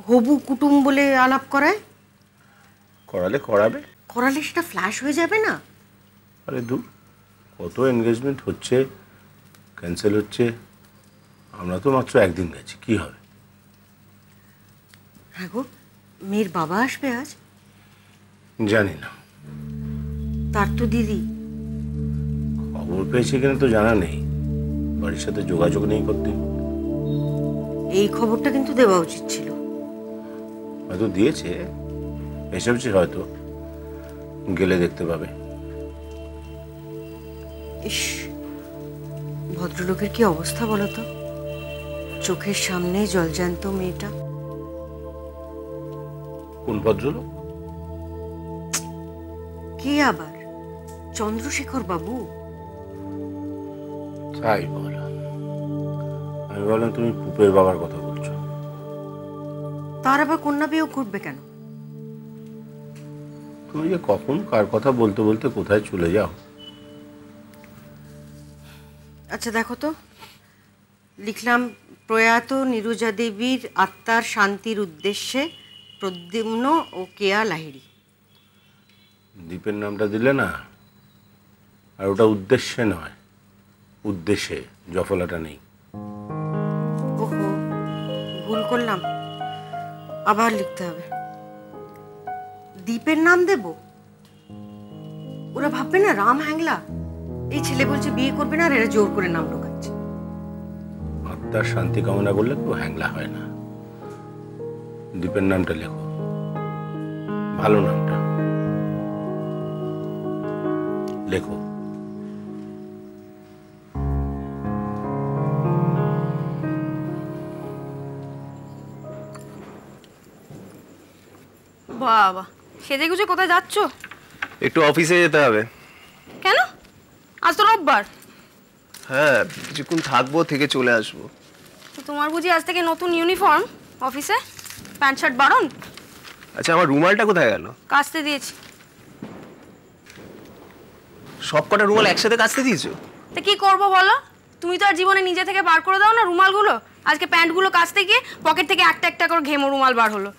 হবু কুটুম বলে আলাপ করায়। করালে করাবে, করালে সেটা ফ্ল্যাশ হয়ে যাবে না? আরে দূর, কত এনগেজমেন্ট হচ্ছে, ক্যান্সেল হচ্ছে। আমরা তো মাত্র একদিন গেছি, কি হবে? হ্যাঁ গো, মেয়ের বাবা আসবে আজ? জানি না, তার তো দিদি। খবর পেয়েছে কিনা তো জানা নেই, বাড়ির সাথে যোগাযোগ নেই করতে। এই খবরটা কিন্তু দেওয়া উচিত ছিল। হয়তো দিয়েছে, এসেছে হয়তো, গেলে দেখতে পাবে। ইস, ভদ্রলোকের কি অবস্থা বলো তো, চোখের সামনে জলজ্যান্ত মেয়েটা। কোন ভদ্রলোক? কে আবার? চন্দ্রশেখর বাবু। তাই বলো? আমি বললাম তুমি পুপের বাবার কথা বলছো। তার আবার কন্যা বিয়োগ ঘটবে কেন? তুমি যে কখন কার কথা বলতে বলতে কোথায় চলে যাও। আচ্ছা দেখো তো, লিখলাম প্রয়াত নীরজা দেবীর আত্মার শান্তির উদ্দেশ্যে প্রদ্যুম্ন ও কেয়া লাহিড়ী। দ্বীপের নামটা দিলে না, আর ওটা উদ্দেশ্যে নয়, উদ্দেশ্যে জফলাটা নেই। ওহো, ভুল করলাম, আবার লিখতে হবে। দ্বীপের নাম দেব? ওরা ভাববে না রাম হ্যাংলা, এই ছেলে বলছে বিয়ে করবে না আর এরা জোর করে নাম ঢোকাচ্ছে। আত্মার শান্তি কামনা করলে কেউ হ্যাংলা হয় না। দ্বীপের নামটা লেখো, ভালো নামটা লেখো। বাবা, সেজে গুজে কোথায় যাচ্ছ? একটু অফিসে যেতে হবে। কেন? আজ তো রোববার। হ্যাঁ, কিছুক্ষণ থাকবো, থেকে চলে আসবো। তো তোমার বুঝি আজ থেকে নতুন ইউনিফর্ম অফিসে? প্যান্ট শার্ট বারণ? আচ্ছা, আমার রুমালটা কোথায় গেল? কাচতে দিয়েছি। সব কটা রুমাল একসাথে কাচতে দিয়েছো? তা কি করবো বলো, তুমি তো আর জীবনে নিজে থেকে বার করে দাও না রুমালগুলো। আজকে প্যান্টগুলো কাচতে গিয়ে পকেট থেকে একটা একটা করে ঘেমো রুমাল বার হলো।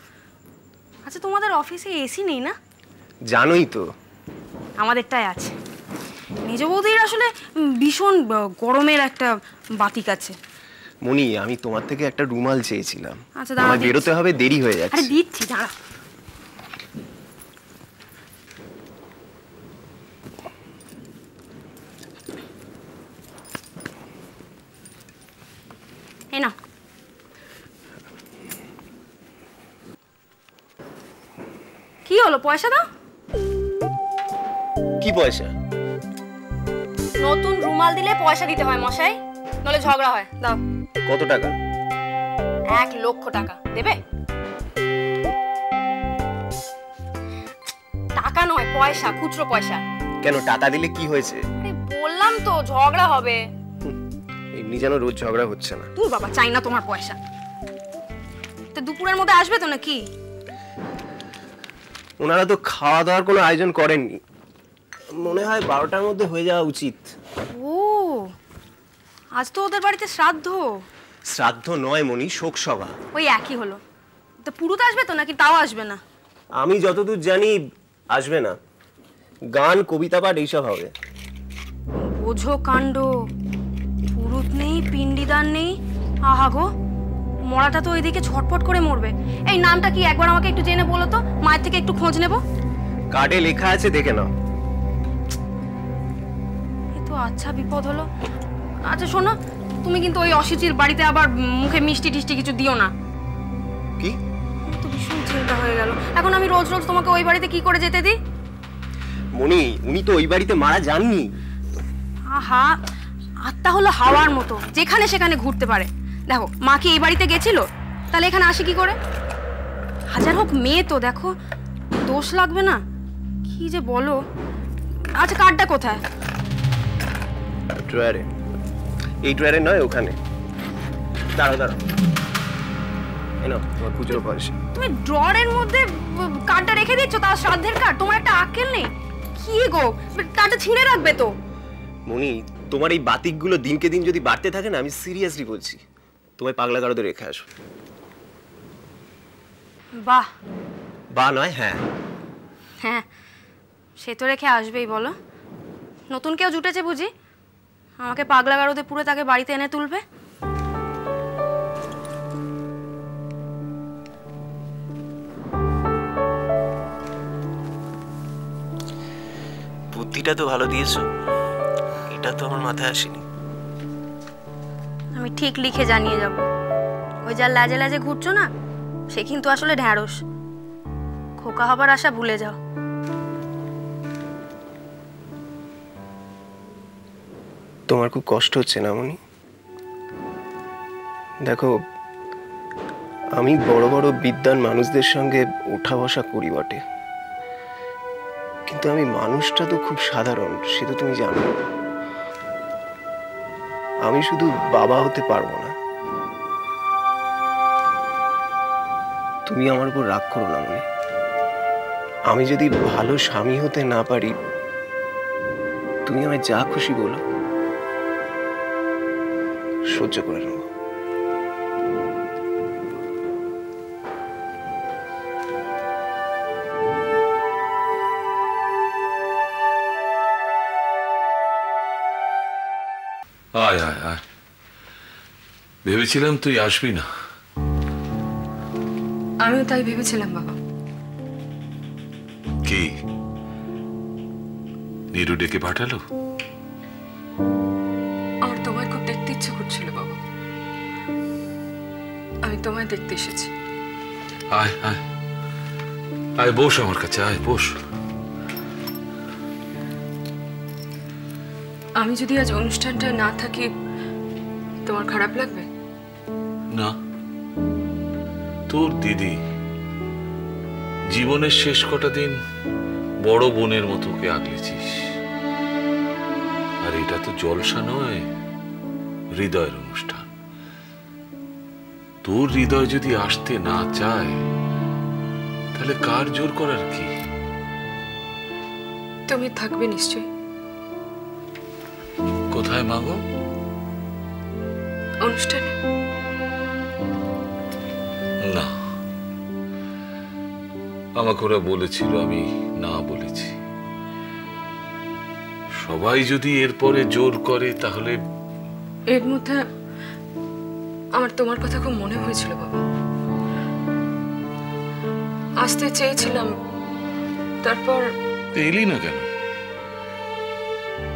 আচ্ছা, তোমাদের অফিসে এসি নেই না? জানোই তো। আমাদেরটাই আছে। মেজ বৌদির আসলে ভীষণ গরমের একটা বাতিক আছে। মনি, আমি তোমার থেকে একটা রুমাল চেয়েছিলাম। আচ্ছা, দাঁড়া, আমার বেরোতে হবে, দেরি হয়ে আরে যাচ্ছে। দিচ্ছি, দাঁড়া। এই না, কি হলো? পয়সা দাও। কি পয়সা? নতুন রুমাল দিলে পয়সা দিতে হয় মশাই, নলে ঝগড়া হয়। দাও। কত টাকা? 1,00,000 টাকা দেবে? টাকা নয়, পয়সা, খুচরো পয়সা। কেন, টাকা দিলে কি হয়েছে? আরে বললাম তো ঝগড়া হবে। এমনি যেন রোজ ঝগড়া হচ্ছে না। তুই বাবা, চাই না তোমার পয়সা। তো দুপুরের মধ্যে আসবে তো নাকি? ওনারা তো খাওয়া দাওয়ার কোনো আয়োজন করেননি, মনে হয় 12টার মধ্যে হয়ে যাওয়া উচিত। ও, আজ তো ওদের বাড়িতে শ্রাদ্ধ। শ্রাদ্ধ নয় মনি, শোক সভা। ওই একই হলো। তো পুরুত আসবে তো নাকি তাও আসবে না? আমি যতদূর জানি আসবে না, গান কবিতা পাঠ এইসব হবে। বোঝো কাণ্ড, পুরুত নেই, পিণ্ডিদান নেই। আহা গো, মরাটা তো ওইদিকে ছটফট করে মরবে। এই নামটা কি একবার আমাকে একটু জেনে বলো তো, মায়ের থেকে একটু খোঁজ নেব। কার্ডে লেখা আছে, দেখে নাও। এ তো আচ্ছা বিপদ হলো। আচ্ছা শোনো, তুমি কিন্তু ওই অসুচির বাড়িতে আবার মুখে মিষ্টি টিষ্টি কিছু দিও না। কি? তো ভীষণ চিন্তা হয়ে গেল। এখন আমি রোজ রোজ তোমাকে ওই বাড়িতে কি করে যেতে দিই? মনি, উনি তো ওই বাড়িতে মারা যাননি। আহা, আত্মা হলো হাওয়ার মতো, যেখানে সেখানে ঘুরতে পারে। দেখো, মা কি এই বাড়িতে গেছিল? তাহলে এখানে আসে কি করে? হাজার হোক মেয়ে তো, দেখো দোষ লাগবে না? কি যে বলো। আচ্ছা, কার্ডটা কোথায়? ড্রয়ারে। এই ড্রয়ারে নয়, ওখানে। দাঁড়াও দাঁড়াও, এই নাও তোমার খুচরো পয়সা। তুমি ড্রয়ারের মধ্যে কার্ডটা রেখে দিচ্ছ, তার শ্রাদ্ধের কার্ড? তোমার একটা আক্কেল নেই? কি গো, কার্ডটা ছিঁড়ে রাখবে তো? মনি, তোমার এই বাতিকগুলো দিনকে দিন যদি বাড়তে থাকে না, আমি সিরিয়াসলি বলছি তোমায় পাগলা গারদে রেখে আসবো। বাহ। বা নয় হ্যাঁ। হ্যাঁ, সে তো রেখে আসবেই বলো। নতুন কেউ জুটেছে বুঝি, আমাকে পাগলা গারদে পুরো তাকে বাড়িতে এনে তুলবে। বুদ্ধিটা তো ভালো দিয়েছো, এটা তো আমার মাথায় আসেনি। আমি ঠিক লিখে জানিয়ে যাব। ওই যার লাজে লাজে ঘুরছো না, সে কিন্তু আসলে ঢ্যাঁড়স। খোকা হবার আশা ভুলে যাও। তোমার খুব কষ্ট হচ্ছে না মনি? দেখো, আমি বড় বড় বিদ্বান মানুষদের সঙ্গে ওঠা বসা করি বটে, কিন্তু আমি মানুষটা তো খুব সাধারণ, সে তো তুমি জানো। আমি শুধু বাবা হতে পারবো না। তুমি আমার উপর রাগ করো না মনি। আমি যদি ভালো স্বামী হতে না পারি, তুমি আমায় যা খুশি বলো, সহ্য করে নেব। আয় আয় আয়, ভেবেছিলাম তুই আসবি না। আমিও তাই ভেবেছিলাম বাবা। কি নীরু ডেকে পাঠালো? আমার তোমায় খুব দেখতে ইচ্ছে করছিল বাবা, আমি তোমায় দেখতে এসেছি। আয় আয় আয়, বস আমার কাছে, আয় বস। আমি যদি আজ অনুষ্ঠানটা না থাকি তোমার খারাপ লাগবে? না, তোর দিদি জীবনের শেষ কটা দিন বড় বোনের মতো ওকে আগলেছিস, আর এটা তো জলসা নয়, হৃদয়ের অনুষ্ঠান। তোর হৃদয় যদি আসতে না চায়, তাহলে কার জোর করার কি? তুমি থাকবে নিশ্চয়ই। কোথায় মাগো? অনুষ্ঠানে? না, আমাকে ওরা বলেছিল, আমি না বলেছি। সবাই যদি এরপরে জোর করে তাহলে। এর মধ্যে আমার তোমার কথা খুব মনে হয়েছিল বাবা, আসতে চেয়েছিলাম, তারপর এলি না কেন?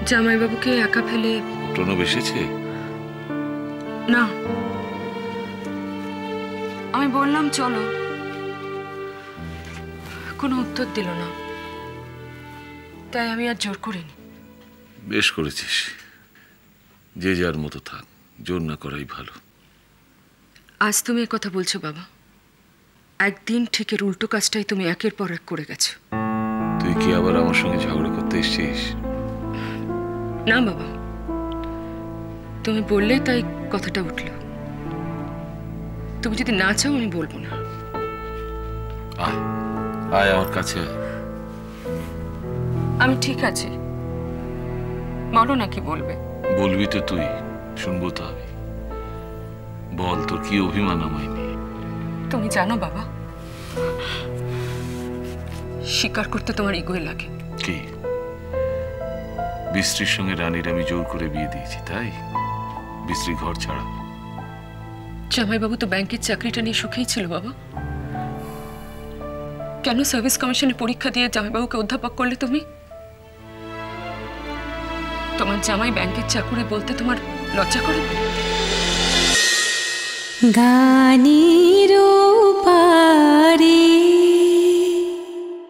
জামাইবাবুকে একা ফেলে। প্রণব এসেছে? না, আমি বললাম চলো, কোনো উত্তর দিল না, তাই আমি আর জোর করিনি। বেশ করেছিস, যে যার মতো থাক, জোর না করাই ভালো। আজ তুমি কথা বলছো বাবা, একদিন ঠিক এর উল্টো কাজটাই তুমি একের পর এক করে গেছো। তুই কি আবার আমার সঙ্গে ঝগড়া করতে এসেছিস? না বাবা, তুমি বললে তাই কথাটা উঠল। তুমি যদি না চাও আমি বলবো না। আয় আয় আমার কাছে আয়। আমি ঠিক আছি, বলো না কি বলবে। বলবি তো তুই, শুনবো তো আমি। বল, তোর কি অভিমান আমায় নিয়ে? তুমি জানো বাবা, স্বীকার করতে তোমার ইগোয় লাগে। কি বিশ্রীর সঙ্গে রানীর আমি জোর করে বিয়ে দিয়েছি, তাই বিশ্রী ঘর ছাড়া? জামাইবাবু তো ব্যাংকের চাকরিটা নিয়ে সুখেই ছিল বাবা, কেন সার্ভিস কমিশনে পরীক্ষা দিয়ে জামাইবাবুকে অধ্যাপক করলে তুমি? তোমার জামাই ব্যাংকের চাকরি বলতে তোমার লজ্জা করে? গানিরো